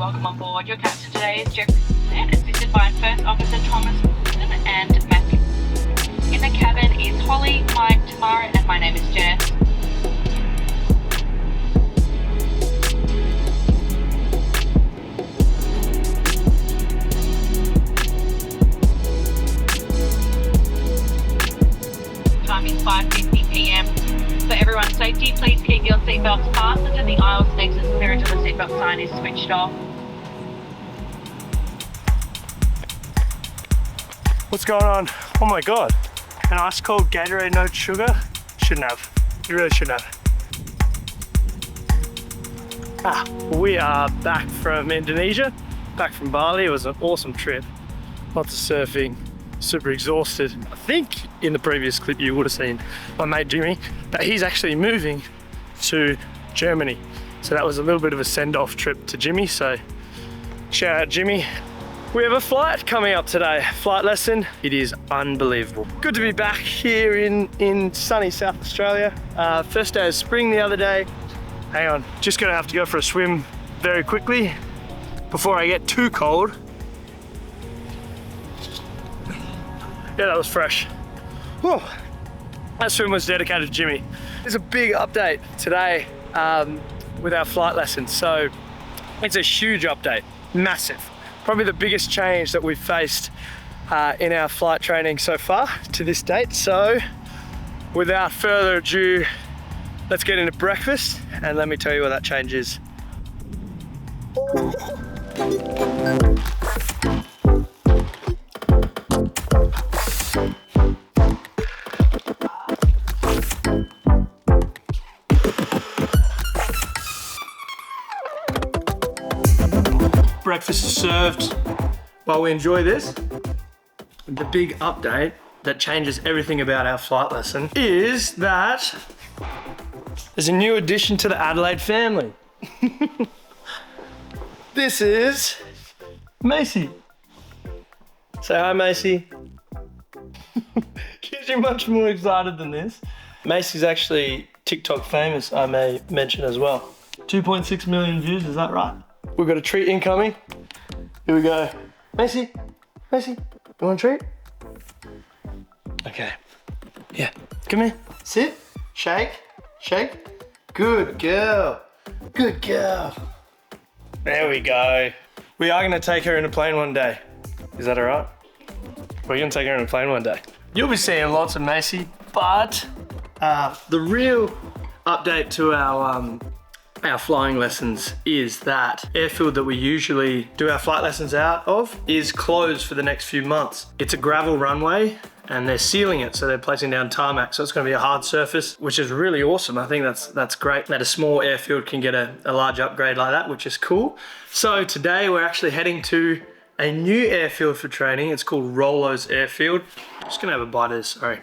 Welcome on board. Your captain today is Jeffrey, assisted by First Officer Thomas Wilson and Matthew. In the cabin is Holly, Mike, Tamara, and my name is Jess. Time is 5:50 p.m. For everyone's safety, please keep your seatbelts fastened and the aisle snakes and spirit of the seatbelt sign is switched off. What's going on? Oh my god. An ice cold Gatorade, no sugar? Shouldn't have. You really shouldn't have. We are back from Indonesia, back from Bali. It was an awesome trip. Lots of surfing, super exhausted. I think in the previous clip you would have seen my mate Jimmy, that he's actually moving to Germany. So that was a little bit of a send-off trip to Jimmy, so shout out Jimmy. We have a flight coming up today, flight lesson. It is unbelievable. Good to be back here in sunny South Australia. First day of spring the other day. Hang on, just gonna have to go for a swim very quickly before I get too cold. Yeah, that was fresh. Whew. That swim was dedicated to Jimmy. There's a big update today with our flight lesson. So it's a huge update, massive. Probably the biggest change that we've faced in our flight training so far to this date. So without further ado, let's get into breakfast and let me tell you what that change is. Breakfast is served while we enjoy this. The big update that changes everything about our flight lesson is that there's a new addition to the Adelaide family. This is Macy. Say hi, Macy. She's much more excited than this. Macy's actually TikTok famous, I may mention as well. 2.6 million views, is that right? We've got a treat incoming. Here we go. Macy, you want a treat? Okay. Yeah, come here. Sit, shake. Good girl. There we go. We are gonna take her in a plane one day. Is that all right? We're gonna take her in a plane one day. You'll be seeing lots of Macy, but the real update to our flying lessons is that airfield that we usually do our flight lessons out of is closed for the next few months. It's a gravel runway and they're sealing it, so they're placing down tarmac, so it's going to be a hard surface, which is really awesome. I think that's great that a small airfield can get a large upgrade like that, which is cool. So today we're actually heading to a new airfield for training. It's called Rollo's airfield. Just gonna have a bite of this, sorry.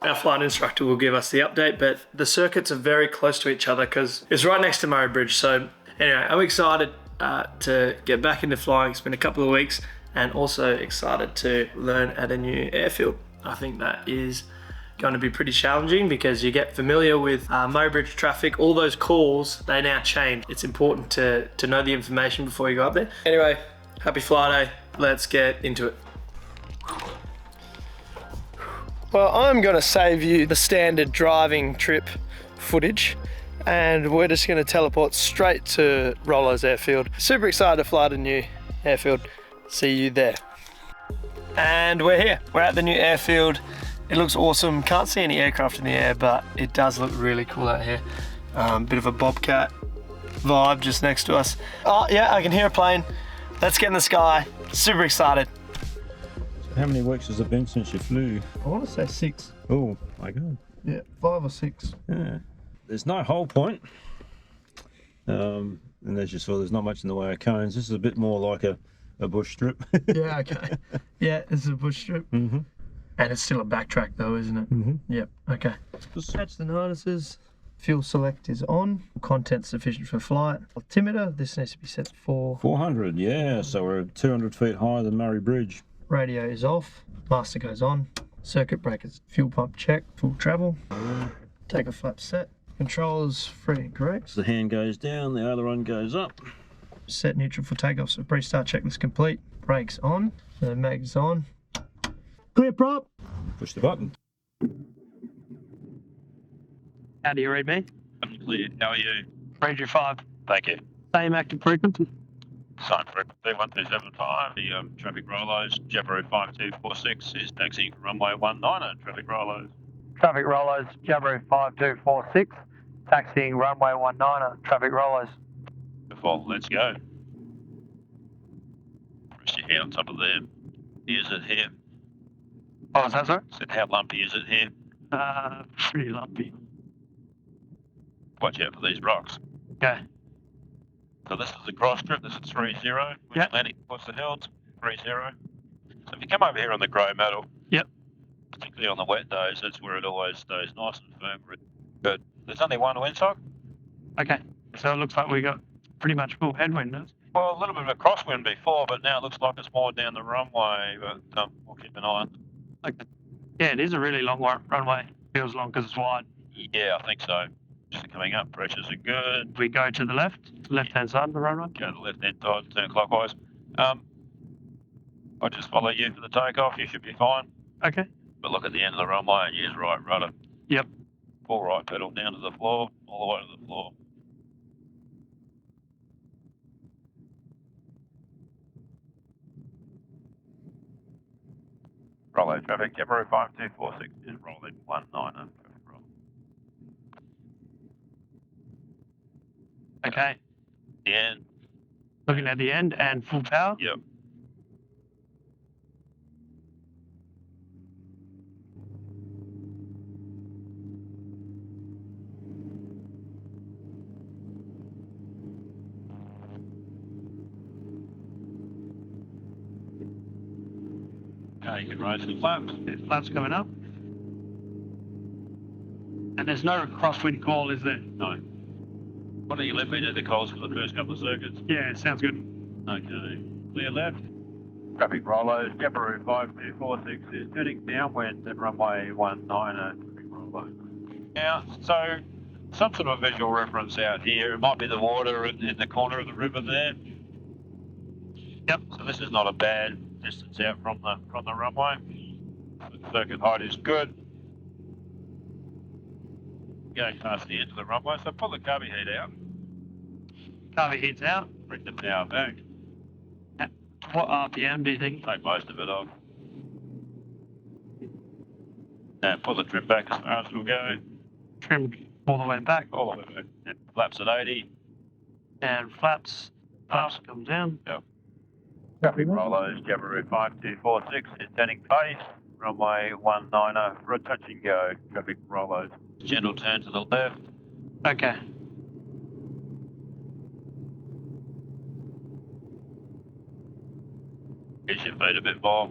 Our flight instructor will give us the update, but the circuits are very close to each other because it's right next to Murray Bridge. So anyway, I'm excited to get back into flying. It's been a couple of weeks and also excited to learn at a new airfield. I think that is going to be pretty challenging because you get familiar with Murray Bridge traffic, all those calls, they now change. It's important to know the information before you go up there. Anyway, happy fly day. Let's get into it. Well, I'm gonna save you the standard driving trip footage and we're just gonna teleport straight to Rollo's airfield. Super excited to fly to the new airfield. See you there. And we're here. We're at the new airfield. It looks awesome. Can't see any aircraft in the air, but it does look really cool out here. Bit of a Bobcat vibe just next to us. Oh yeah, I can hear a plane. Let's get in the sky. Super excited. How many weeks has it been since you flew? I want to say 6. Oh my god. Yeah, 5 or 6. Yeah. There's no whole point. And as you saw, there's not much in the way of cones. This is a bit more like a bush strip. Yeah, okay. Yeah, this is a bush strip. Mm-hmm. And it's still a backtrack though, isn't it? Mm-hmm. Yep, okay. Just attach the harnesses. Fuel select is on. Content sufficient for flight. Altimeter, this needs to be set for 400, yeah. So we're 200 feet higher than Murray Bridge. Radio is off. Master goes on. Circuit breakers, fuel pump check, full travel. Take a flap set. Controls free and correct. So the hand goes down, the aileron goes up. Set neutral for takeoff, so pre-start checklist complete. Brakes on, the mags on. Clear prop. Push the button. How do you read me? I'm clear. How are you? Read your 5. Thank you. Same active frequency. Sign for 127.5. The traffic Rollos, Jabiru 5246 is taxiing from runway 19 at traffic Rollos. Traffic Rollos, Jabiru 5246. Taxiing runway 19, traffic Rollos. Default, let's go. Press your hand on top of there. Is it here? Oh, is that so? Said how lumpy is it here? Pretty lumpy. Watch out for these rocks. Okay. So this is the cross strip, this is 30. Yep. Landing, what's the hills? 30. So if you come over here on the grey metal, Yep. particularly on the wet days, that's where it always stays nice and firm. But there's only one windsock. Okay. So it looks like we got pretty much full headwind. Well, a little bit of a crosswind before, but now it looks like it's more down the runway, but we'll keep an eye on it. Okay. Yeah, it is a really long runway. Feels long because it's wide. Yeah, I think so. Just coming up, pressures are good. We go to the left-hand side of the runway. Go to the left-hand side, turn clockwise. I'll just follow you for the takeoff, you should be fine. Okay. But look at the end of the runway and use right rudder. Yep. Pull right pedal down to the floor, all the way to the floor. Rollo traffic, Jabiru 5246 is rolling 19 and traffic roll. Okay. The end. Looking at the end and full power. Yep. Okay, you can raise the flaps. There's flaps coming up. And there's no crosswind call, is there? No. Why don't you let me do the calls for the first couple of circuits? Yeah, sounds good. Okay. Clear left. Traffic Rollos, Jabiru 5246 is turning downwind at runway 19 at traffic Rollo. Now, so some sort of visual reference out here. It might be the water in the corner of the river there. Yep. So this is not a bad distance out from the runway. The circuit height is good. Going past the end of the runway, so pull the carby heat out. Carby heat's out. Bring the power back. What RPM do you think? Take most of it off. And pull the trim back as far as we'll go. Trim all the way back. All the way back. And flaps at 80. And flaps up, come down. Yep. Traffic Rollos, Jabiru 5246 is turning base. Runway 19 for a touch and go. Traffic Rollos. Gentle turn to the left. Okay. Get your feet a bit more.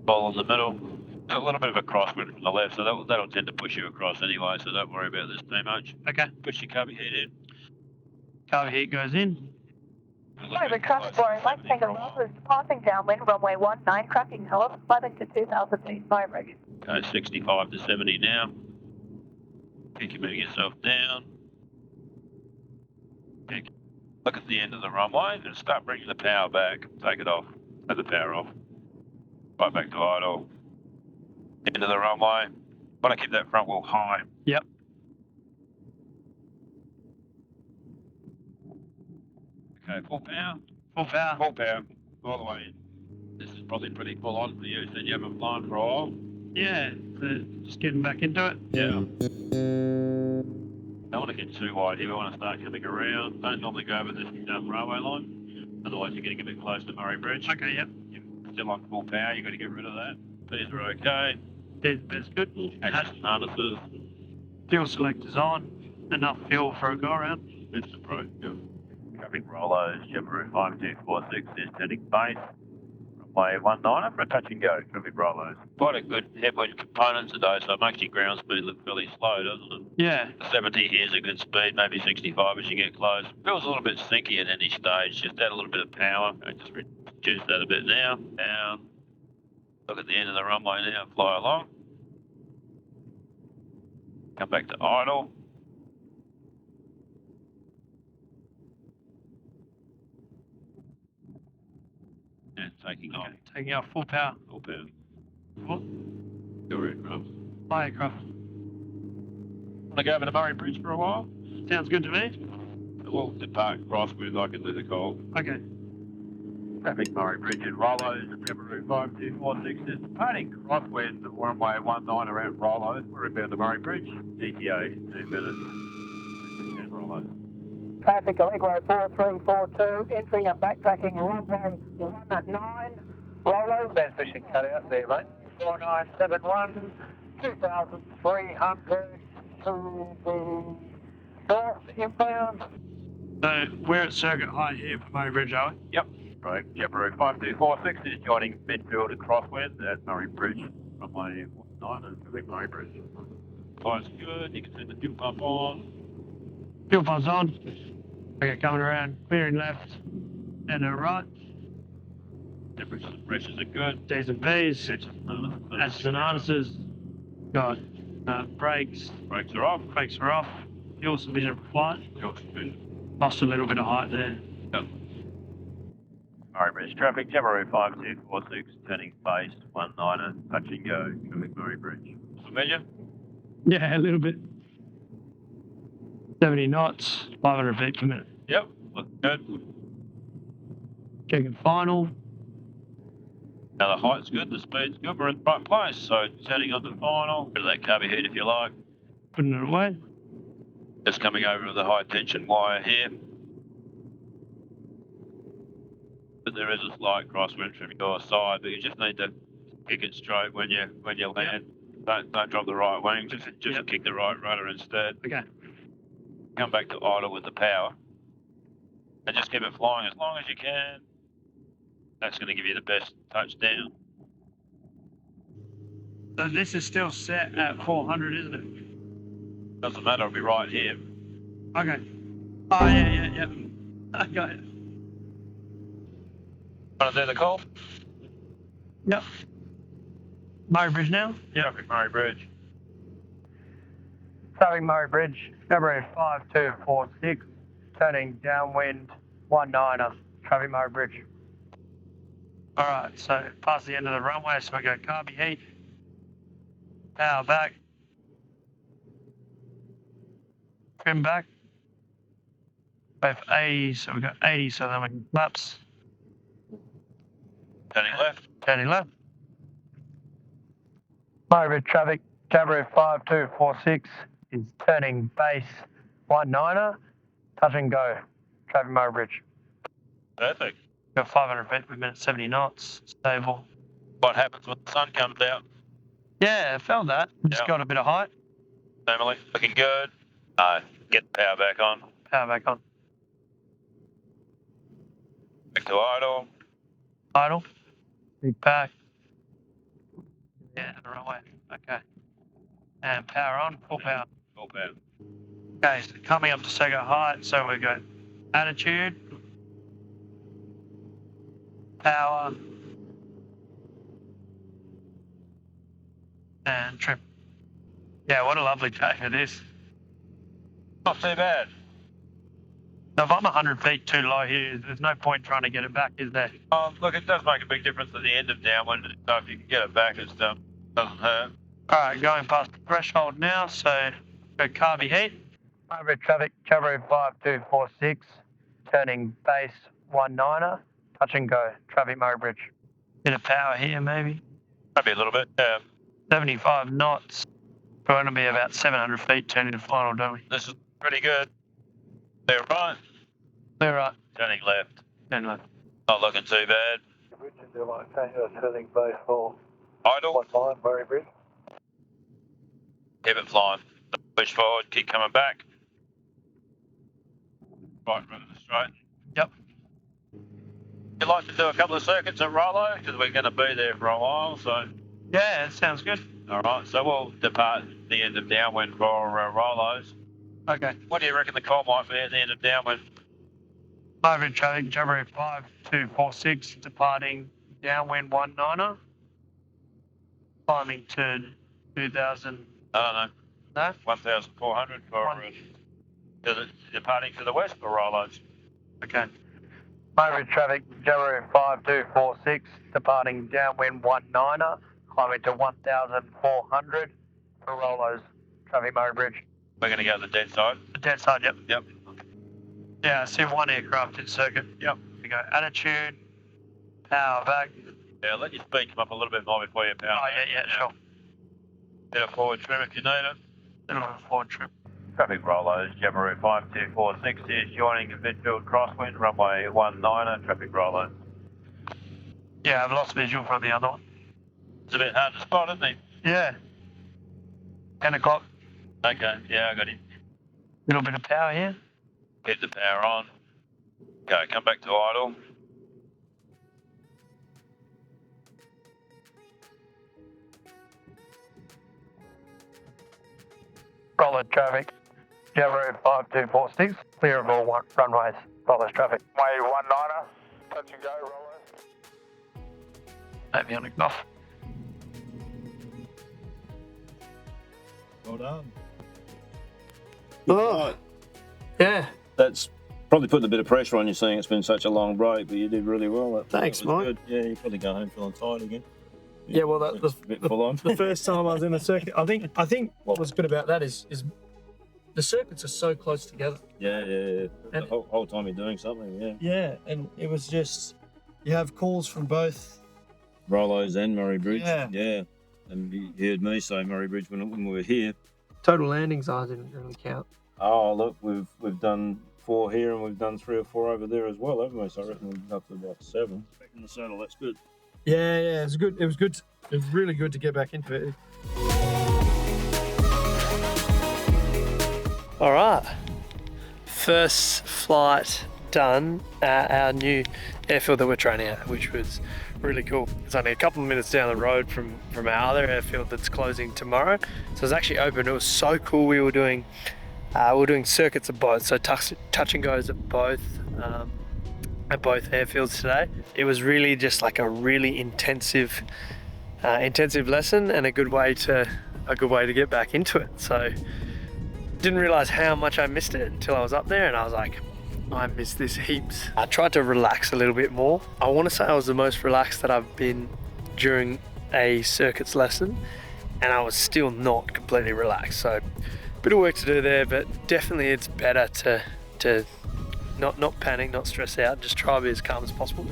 Ball in the middle. A little bit of a crosswind from the left, so that'll tend to push you across anyway, so don't worry about this too much. Okay. Push your carby heat in. Carby heat goes in. Private traffic for Mike Tango Love is passing downwind runway 19, tracking north, 11 to 2000 feet by rate. Okay, 65 to 70 now. Keep moving yourself down. Okay. Look at the end of the runway and start bringing the power back. Take it off. Take the power off. Right back to idle. End of the runway. Want to keep that front wheel high. Yep. Okay, full power. Full power. Full power. All the way in. This is probably pretty full on for you, so you haven't flown for a while. Yeah, just getting back into it. Yeah. Don't want to get too wide here. We want to start coming around. Don't normally go over this railway line. Otherwise, you're getting a bit close to Murray Bridge. Okay, yep. You're still on full power. You've got to get rid of that. These are okay. That's good. Access harnesses. Fuel selector's on. Enough fuel for a go around. It's the pro. Yep. Traffic Rollos, Jabiru 5246 is turning base. Runway 19 for a touch and go. Traffic Rollos. Quite a good headwind component today, so it makes your ground speed look fairly slow, doesn't it? Yeah. 70 here is a good speed, maybe 65 as you get close. Feels a little bit sinky at any stage, just add a little bit of power. And just reduce that a bit now. Down. Look at the end of the runway now, fly along. Come back to idle. Taking off. Okay, taking off full power. Full power. What? Your aircraft. Fly aircraft. Want to go over to Murray Bridge for a while? Sounds good to me. We'll depart crosswind. I can do the call. Okay. Traffic Murray Bridge in Rollo, Debrief 5246 is departing crosswind runway 19 around Rollo. We're about the Murray Bridge. ETA 2 minutes. And Rollo. Traffic Allegro 4342, entering and backtracking runway 19, Rollo. Bad fishing cutout there, mate. 4971, 2300 to the north inbound. So we're at circuit height here for Murray Bridge, are we? Yep. Right. Debrief 5246 is joining midfield at crosswind at Murray Bridge. Runway 19 and Traffic Murray Bridge. Flight's good. You can see the fuel pump on. Fuel pump's on. Okay, coming around, clearing left and a right. Temperatures and pressures are good. D's and P's, H's and harnesses. Got brakes. Brakes are off. Brakes are off. Fuel sufficient for flight. Fuel sufficient. Lost a little bit of height there. Yep. Murray Bridge traffic, Debrief 5246, turning base 19, touch and go, traffic Murray Bridge. Familiar? Yeah, a little bit. 70 knots, 500 feet per minute. Yep, looking good. Checking final. Now the height's good, the speed's good, we're in the right place, so turning on the final, bit of that carby heat if you like. Putting it away. Just coming over the high tension wire here. But there is a slight crosswind from your side, but you just need to kick it straight when you land. Yep. Don't drop the right wing, just kick the right rudder instead. Okay. Come back to idle with the power. And just keep it flying as long as you can. That's going to give you the best touchdown. So this is still set at 400, isn't it? Doesn't matter, it'll be right here. Okay. Oh, yeah. I got it. Want to do the call? Yep. Murray Bridge now? Yeah. Traffic Murray Bridge. Traffic Murray Bridge, Debrief 5246, turning downwind 19er, Traffic Murray Bridge. Alright, so past the end of the runway, so we go carby heat, power back, trim back, both 80, so we got 80, so then we can collapse. Turning left. Turning left. Murray Bridge traffic, Debrief 5246 is turning base 19er, touch and go, traffic Murray Bridge. Perfect. Got 500 feet per minute, 70 knots, stable. What happens when the sun comes out? Yeah, I felt that. Just Yep. got a bit of height. Emily, looking good. Get the power back on. Power back on. Back to idle. Idle. Big pack. Yeah, the right way. Okay. And power on, full power. Full power. Okay, so coming up to circuit height, so we got attitude, power, and trim. Yeah, what a lovely take it is. Not too bad. So if I'm 100 feet too low here, there's no point trying to get it back, is there? Look, it does make a big difference at the end of downwind, so if you can get it back, it doesn't hurt. Alright, going past the threshold now, so go carby heat. Over traffic, Debrief 5246, turning base 19er, touch and go, traffic Murray Bridge. Bit of power here maybe. Maybe a little bit. 75 knots. We're going to be about 700 feet turning to final, don't we? This is pretty good. They're right. Clear right. Turning left. Turn left. Not looking too bad. Turning base for Idle. 19, Murray Bridge. Keep it flying. Push forward. Keep coming back. Right, running straight. Yep. You'd like to do a couple of circuits at Rollo because we're going to be there for a while. So, Yeah, it sounds good. all right. So we'll depart at the end of downwind for Rollos. Okay. What do you reckon the call might be at the end of downwind? Over traffic, Debrief 5246, departing downwind 19er, climbing to 2000. I don't know. No? 1,400 for departing to the west for Rollos. Okay. Murray traffic, January 5246, departing downwind 19er, climbing to 1400 for Rollo's, traffic Murray Bridge. We're going to go to the dead side. The dead side, yep. Yep. Yeah, I see one aircraft in circuit. Yep. We go attitude, power back. Yeah, let your speed come up a little bit more before you power. Oh, yeah, sure. Bit of forward trim if you need it. Little forward trip. Traffic Rollo's, January 5246 is joining the midfield crosswind, runway 19er, traffic Rollo. Yeah, I've lost visual from the other one. It's a bit hard to spot, isn't it? Yeah. 10 o'clock. Okay, yeah, I got him. Little bit of power here. Keep the power on. Go, come back to idle. Rollo traffic, January 5246, clear of all runways. Rollo's traffic. Way 19er, touch and go, Rollo. Avionic off. Well done. Oh, yeah. That's probably putting a bit of pressure on you, seeing it's been such a long break, but you did really well. Thanks, that was Mike. good. Yeah, you probably go home feeling tired again. Yeah, well, It's a bit full on. the first time I was in a circuit, I think what was good about that is the circuits are so close together. Yeah. The And- whole time you're doing something, yeah. Yeah, and it was just, you have calls from both. Rollo's and Murray Bridge. Yeah. And you heard me say Murray Bridge when we were here. Total landings, I didn't really count. Oh, look, we've done 4 here and we've done 3 or 4 over there as well, haven't we? So I reckon we've up to about 7. Back in the saddle, that's good. Yeah, it was good. It was good. It was really good to get back into it. All right, first flight done at our new airfield that we're training at, which was really cool. It's only a couple of minutes down the road from our other airfield that's closing tomorrow. So it's actually open. It was so cool. We were doing circuits at both, so touch and goes at both airfields today. It was really just like a really intensive lesson and a good way to get back into it. So didn't realize how much I missed it until I was up there, and I was like, I miss this heaps. I tried to relax a little bit more. I want to say I was the most relaxed that I've been during a circuits lesson, and I was still not completely relaxed. So a bit of work to do there, but definitely it's better to not panic, not stress out, just try to be as calm as possible.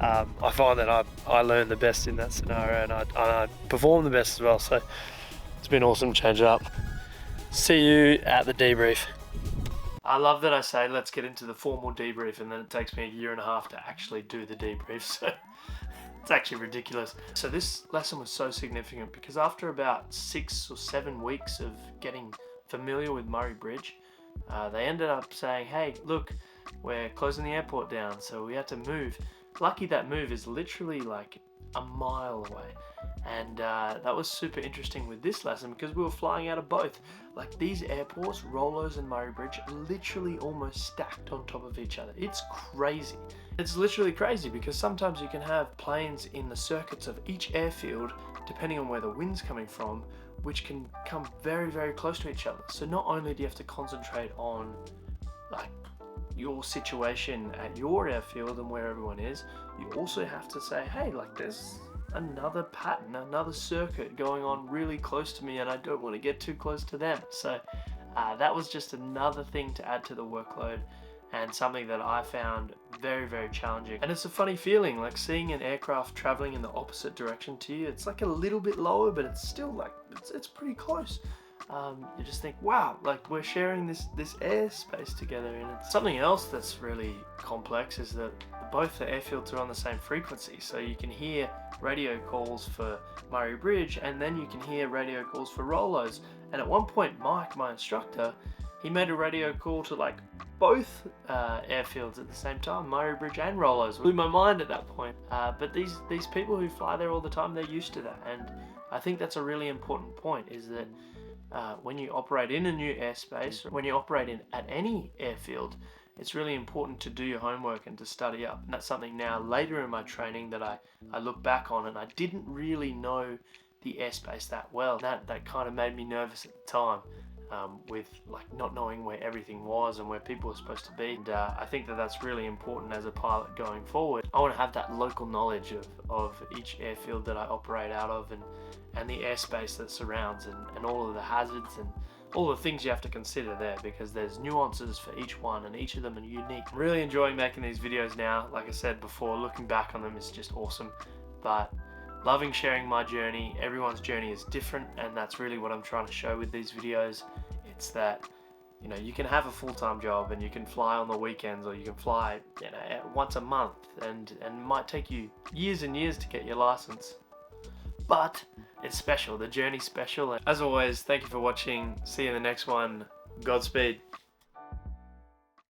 I find that I learn the best in that scenario, and I perform the best as well. So it's been awesome to change it up. See you at the debrief. I love that I say let's get into the formal debrief, and then it takes me 1.5 years to actually do the debrief. So it's actually ridiculous. So this lesson was so significant because after about 6 or 7 weeks of getting familiar with Murray Bridge, they ended up saying, hey, look, we're closing the airport down, so we had to move. Lucky that move is literally like a mile away. And that was super interesting with this lesson because we were flying out of both. Like these airports, Rollo's and Murray Bridge, literally almost stacked on top of each other. It's crazy. It's literally crazy because sometimes you can have planes in the circuits of each airfield, depending on where the wind's coming from, which can come very, very close to each other. So not only do you have to concentrate on like your situation at your airfield and where everyone is, you also have to say, hey, like there's another pattern, another circuit going on really close to me, and I don't want to get too close to them. So that was just another thing to add to the workload, and something that I found very, very challenging. And it's a funny feeling, like seeing an aircraft traveling in the opposite direction to you. It's like a little bit lower, but it's still like it's pretty close. You just think, wow, like we're sharing this airspace together. And it's something else that's really complex is that both the airfields are on the same frequency, so you can hear radio calls for Murray Bridge, and then you can hear radio calls for Rollo's. And at one point, Mike, my instructor, he made a radio call to like both airfields at the same time, Murray Bridge and Rollo's. Blew my mind at that point. But these people who fly there all the time, they're used to that. And I think that's a really important point, is that when you operate in a new airspace, when you operate at any airfield, it's really important to do your homework and to study up. And that's something now later in my training that I look back on, and I didn't really know the airspace that well. That kind of made me nervous at the time. with like not knowing where everything was and where people were supposed to be. And I think that that's really important as a pilot going forward. I want to have that local knowledge of each airfield that I operate out of, and the airspace that surrounds, and all of the hazards and all the things you have to consider there, because there's nuances for each one and each of them are unique. I'm really enjoying making these videos now. Like I said before, looking back on them is just awesome, but loving sharing my journey. Everyone's journey is different, and that's really what I'm trying to show with these videos. It's that, you know, you can have a full-time job and you can fly on the weekends, or you can fly, you know, once a month, and it might take you years and years to get your license. But it's special, the journey's special. As always, thank you for watching. See you in the next one. Godspeed.